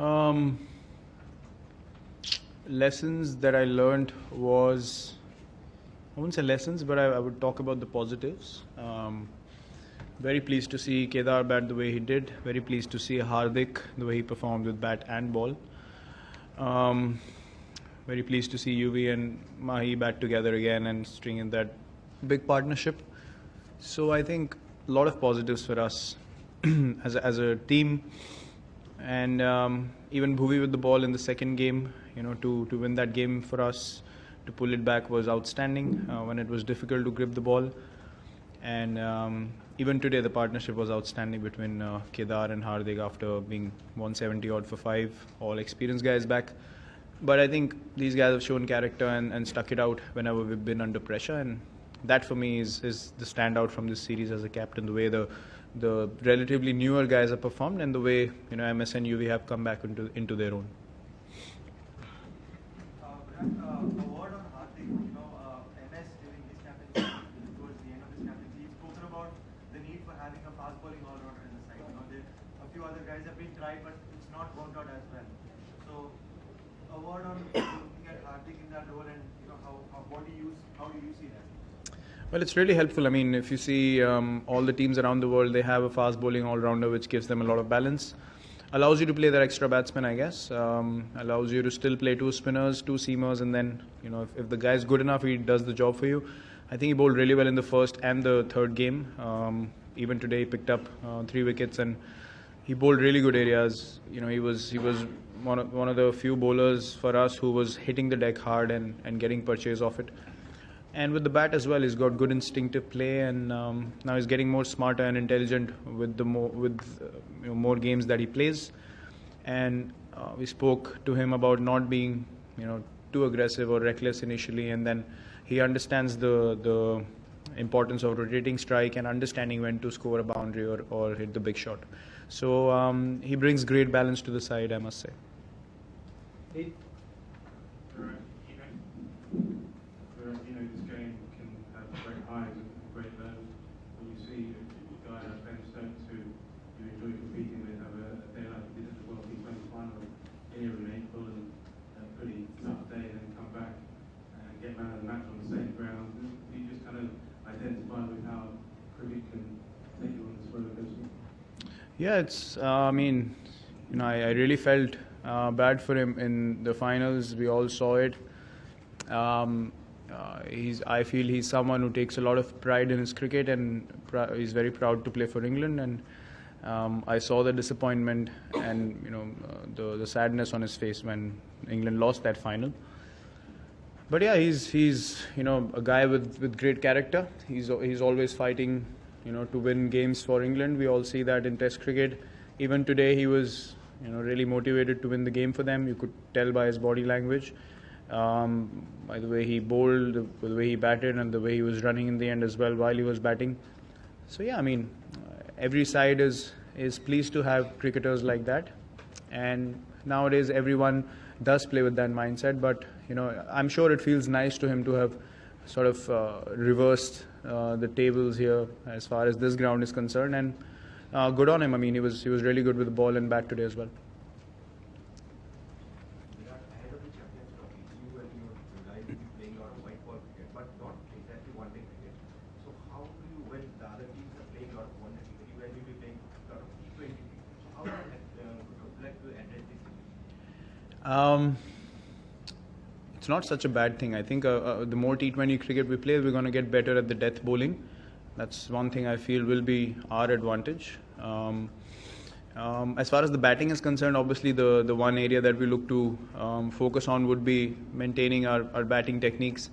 Um, Lessons that I learned was, I wouldn't say lessons, but I would talk about the positives. Very pleased to see Kedar bat the way he did. Very pleased to see Hardik the way he performed with bat and ball. Very pleased to see UV and Mahi bat together again and string in that big partnership. So I think a lot of positives for us as a team, and even Bhuvi with the ball in the second game, to win that game for us, to pull it back was outstanding when it was difficult to grip the ball. And even today the partnership was outstanding between Kedar and Hardik after being 170 odd for 5, all experienced guys back. But I think these guys have shown character and stuck it out whenever we've been under pressure, and that for me is the standout from this series as a captain, the way the relatively newer guys have performed and the way MS and UV have come back into their own. A word on Hardik, MS during his captaincy, towards the end of his captaincy, he's spoken about the need for having a fast bowling all-rounder in the side. A few other guys have been tried, but it's not worked out as well. So, a word on looking at Hardik in that role, and how do you see that? Well, it's really helpful. I mean, if you see all the teams around the world, they have a fast bowling all-rounder which gives them a lot of balance. Allows you to play that extra batsman, I guess. Allows you to still play 2 spinners, 2 seamers, and then, if the guy's good enough, he does the job for you. I think he bowled really well in the first and the third game. Even today, he picked up 3 wickets and he bowled really good areas. He was one of the few bowlers for us who was hitting the deck hard and getting purchase off it. And with the bat as well, he's got good instinctive play, and now he's getting more smarter and intelligent with more games that he plays. And we spoke to him about not being too aggressive or reckless initially, and then he understands the importance of rotating strike and understanding when to score a boundary or hit the big shot. So he brings great balance to the side, I must say. This game can have great highs and great lows. When you see a guy like Ben Stokes who you enjoy competing with have a day like he did at the World T20 final here in April, and a pretty tough day, and then come back and get man of the match on the same ground, do you just kind of identify with how cricket can take you on this roller coaster? Yeah, it's. I really felt bad for him in the finals. We all saw it. I feel he's someone who takes a lot of pride in his cricket, and he's very proud to play for England. And I saw the disappointment and the sadness on his face when England lost that final. But yeah, he's a guy with great character. He's always fighting to win games for England. We all see that in Test cricket. Even today, he was really motivated to win the game for them. You could tell by his body language. By the way he bowled, the way he batted, and the way he was running in the end as well while he was batting. So yeah, every side is pleased to have cricketers like that, and nowadays everyone does play with that mindset. But I'm sure it feels nice to him to have sort of reversed the tables here as far as this ground is concerned, and good on him. He was really good with the ball and bat today as well. It's not such a bad thing. I think the more T20 cricket we play, we're going to get better at the death bowling. That's one thing I feel will be our advantage. As far as the batting is concerned, obviously the one area that we look to focus on would be maintaining our batting techniques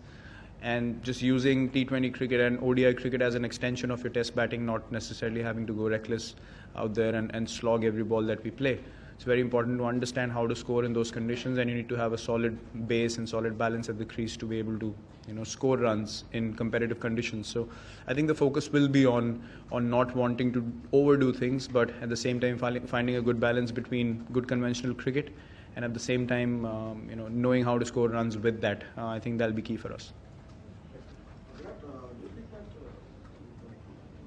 and just using T20 cricket and ODI cricket as an extension of your test batting, not necessarily having to go reckless out there and slog every ball that we play. It's very important to understand how to score in those conditions, and you need to have a solid base and solid balance at the crease to be able to score runs in competitive conditions. So I think the focus will be on not wanting to overdo things, but at the same time finding a good balance between good conventional cricket and at the same time knowing how to score runs with that. I think that'll be key for us. Virat, do you think that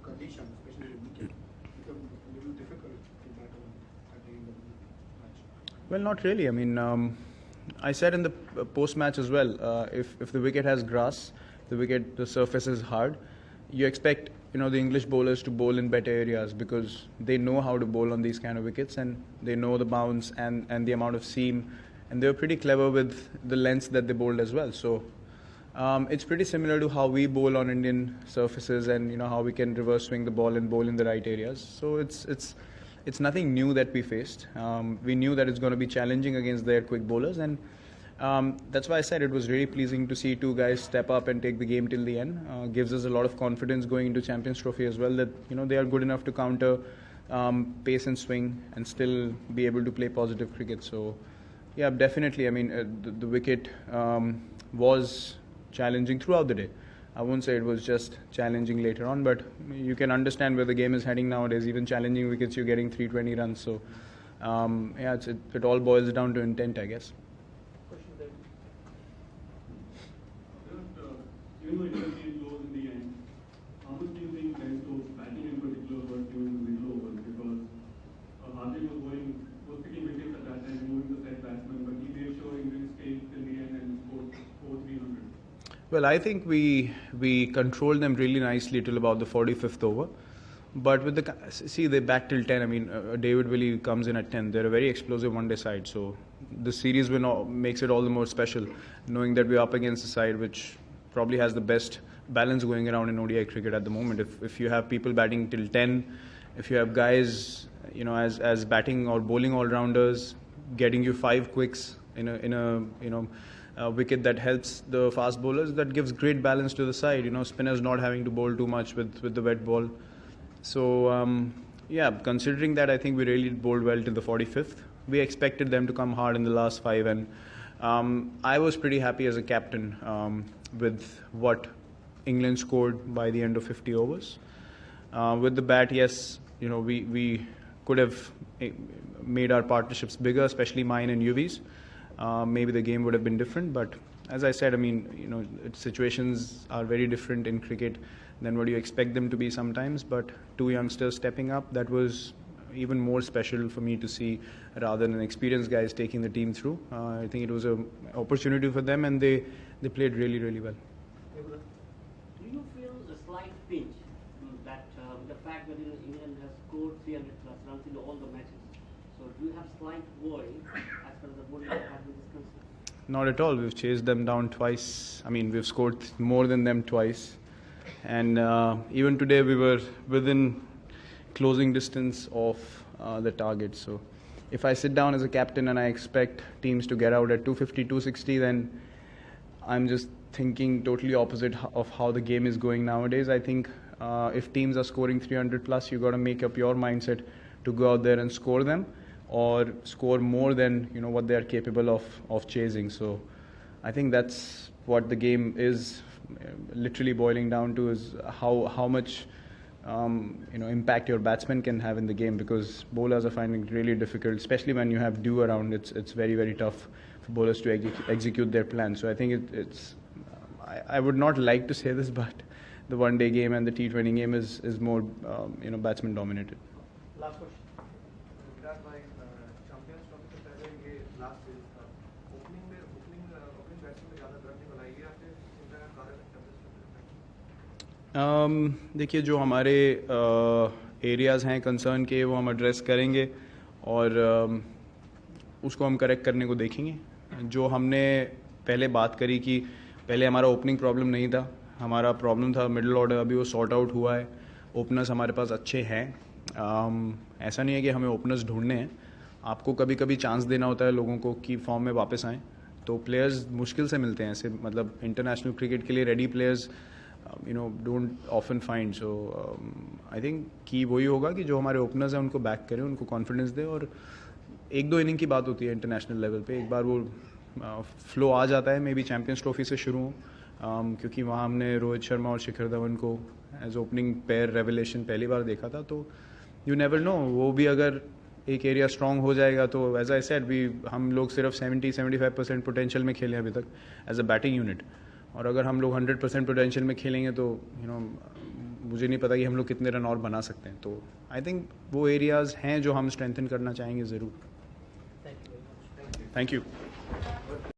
conditions, especially weekend, become a little difficult to bat on at the end of the match? Well, not really. I mean, I said in the post-match as well, if the wicket has grass, the surface is hard, you expect the English bowlers to bowl in better areas because they know how to bowl on these kind of wickets and they know the bounce and the amount of seam, and they're pretty clever with the lengths that they bowled as well. So it's pretty similar to how we bowl on Indian surfaces and how we can reverse swing the ball and bowl in the right areas. So it's nothing new that we faced. We knew that it's going to be challenging against their quick bowlers, and that's why I said it was really pleasing to see two guys step up and take the game till the end. Gives us a lot of confidence going into Champions Trophy as well, that they are good enough to counter pace and swing and still be able to play positive cricket. So yeah, definitely. I mean, the wicket was challenging throughout the day. I won't say it was just challenging later on, but you can understand where the game is heading nowadays. Even challenging wickets, you're getting 320 runs. So yeah, it all boils down to intent, I guess. Even though it was getting close in the end, how much do you think Ben Stokes' batting in particular was during the middle overs? Because Hardik was picking wickets at that time, removing the set batsman, but he made sure England stayed till the end and scored 300. Well, I think we controlled them really nicely till about the 45th over. But with they bat till 10. I mean, David Willey comes in at 10. They're a very explosive one-day side. So the series makes it all the more special, knowing that we're up against a side which probably has the best balance going around in ODI cricket at the moment. If you have people batting till 10, if you have guys, as batting or bowling all-rounders, getting you 5 quicks in a wicket that helps the fast bowlers, that gives great balance to the side. Spinners not having to bowl too much with the wet ball. So yeah, considering that, I think we really bowled well till the 45th. We expected them to come hard in the last 5, and I was pretty happy as a captain with what England scored by the end of 50 overs. With the bat, yes, we could have made our partnerships bigger, especially mine and Yuvi's. Maybe the game would have been different, but as I said, I mean, situations are very different in cricket than what you expect them to be sometimes. But two youngsters stepping up, that was even more special for me to see, rather than experienced guys taking the team through. I think it was an opportunity for them, and they played really, really well. Do you feel a slight pinch that the fact that England has scored 300 plus runs in all the matches? So do you have slight worry as far as the bowling department is concerned? Not at all. We've chased them down twice. I mean, we've scored more than them twice. And even today we were within closing distance of the target. So if I sit down as a captain and I expect teams to get out at 250, 260, then I'm just thinking totally opposite of how the game is going nowadays. I think if teams are scoring 300 plus, you got to make up your mindset to go out there and score them, or score more than what they are capable of chasing. So I think that's what the game is literally boiling down to, is how much impact your batsman can have in the game, because bowlers are finding it really difficult, especially when you have dew around. It's very, very tough for bowlers to execute their plan. So I think I would not like to say this, but the one-day game and the T20 game is more batsman dominated. Last question. Virat bhai, Champions Trophy से पहले ये last series था. Opening batsman में ज़्यादा run नहीं बनाई है, आपके चिंता का कारण है Champions Trophy में? देखिए, जो हमारे एरियाज़ हैं कंसर्न के, वो हम एड्रेस करेंगे और उसको हम करेक्ट करने को देखेंगे. जो हमने पहले बात करी कि पहले हमारा ओपनिंग प्रॉब्लम नहीं था, हमारा प्रॉब्लम था मिडिल ऑर्डर, अभी वो सॉर्ट आउट हुआ है. ओपनर्स हमारे पास अच्छे हैं. ऐसा नहीं है कि हमें ओपनर्स ढूंढने हैं, आपको कभी कभी चांस देना होता है लोगों को कि फॉर्म में वापस आएँ. तो प्लेयर्स मुश्किल से मिलते हैं ऐसे, मतलब इंटरनेशनल क्रिकेट के लिए ready players don't often find. So I think की वही होगा कि जो हमारे ओपनर्स हैं उनको बैक करें, उनको कॉन्फिडेंस दें, और 1-2 इनिंग की बात होती है इंटरनेशनल लेवल पे. एक बार वो फ्लो आ जाता है, मे बी चैम्पियंस ट्रॉफी से शुरू हो, क्योंकि वहाँ हमने रोहित शर्मा और शिखर धवन को एज ओपनिंग पेयर रेवलेशन पहली बार देखा था. तो यू नेवर नो, वो भी अगर एक एरिया स्ट्रांग हो जाएगा तो एज आई सेड हम लोग सिर्फ 70-75% पोटेंशियल में खेले अभी तक एज अ बैटिंग यूनिट, और अगर हम लोग 100% पोटेंशियल में खेलेंगे तो मुझे नहीं पता कि हम लोग कितने रन और बना सकते हैं. तो आई थिंक वो एरियाज़ हैं जो हम स्ट्रेंथन करना चाहेंगे ज़रूर. Thank you very much. Thank you.